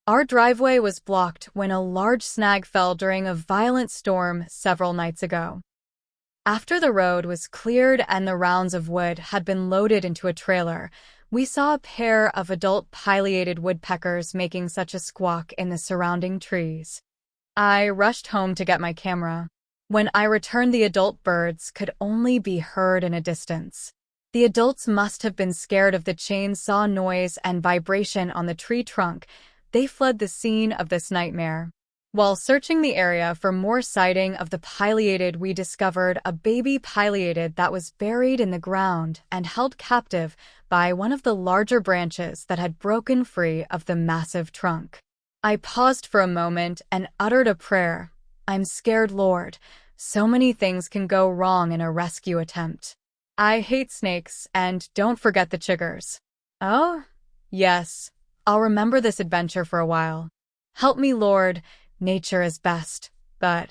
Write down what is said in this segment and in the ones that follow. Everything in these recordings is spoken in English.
Our driveway was blocked when a large snag fell during a violent storm several nights ago. After the road was cleared and the rounds of wood had been loaded into a trailer, we saw a pair of adult pileated woodpeckers making such a squawk in the surrounding trees. I rushed home to get my camera. When I returned, the adult birds could only be heard in a distance. The adults must have been scared of the chainsaw noise and vibration on the tree trunk. They fled the scene of this nightmare. While searching the area for more sighting of the pileated, we discovered a baby pileated that was buried in the ground and held captive by one of the larger branches that had broken free of the massive trunk. I paused for a moment and uttered a prayer. I'm scared, Lord. So many things can go wrong in a rescue attempt. I hate snakes, and don't forget the chiggers. Oh? Yes. I'll remember this adventure for a while. Help me, Lord. Nature is best, but...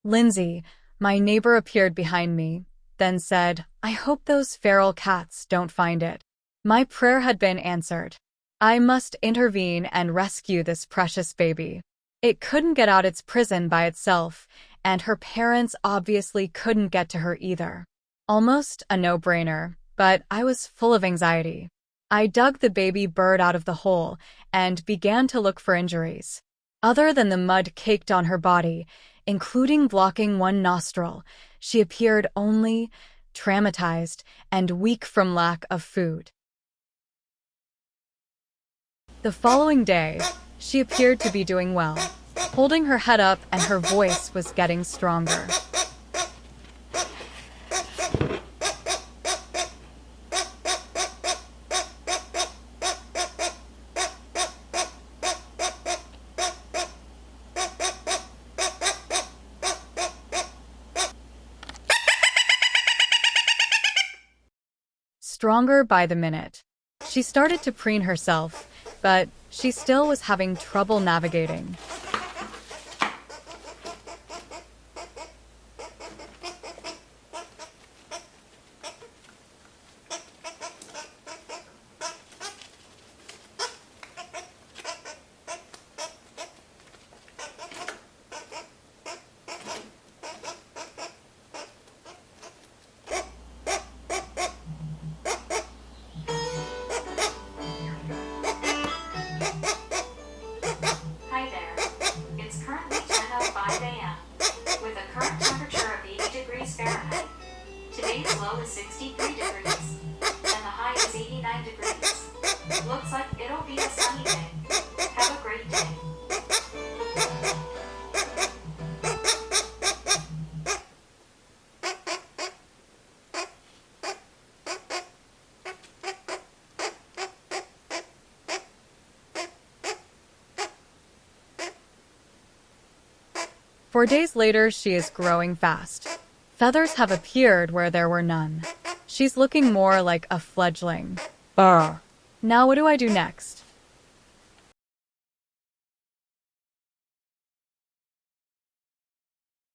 Lindsay, my neighbor, appeared behind me, then said, I hope those feral cats don't find it. My prayer had been answered. I must intervene and rescue this precious baby. It couldn't get out its prison by itself, and her parents obviously couldn't get to her either. Almost a no-brainer, but I was full of anxiety. I dug the baby bird out of the hole and began to look for injuries. Other than the mud caked on her body, including blocking one nostril, she appeared only traumatized and weak from lack of food. The following day, she appeared to be doing well, holding her head up, and her voice was getting stronger. Stronger by the minute. She started to preen herself, but she still was having trouble navigating. Today's low is 63 degrees, and the high is 89 degrees. Looks like it'll be a sunny day. Have a great day. Four days later, she is growing fast. Feathers have appeared where there were none. She's looking more like a fledgling. Now what do I do next?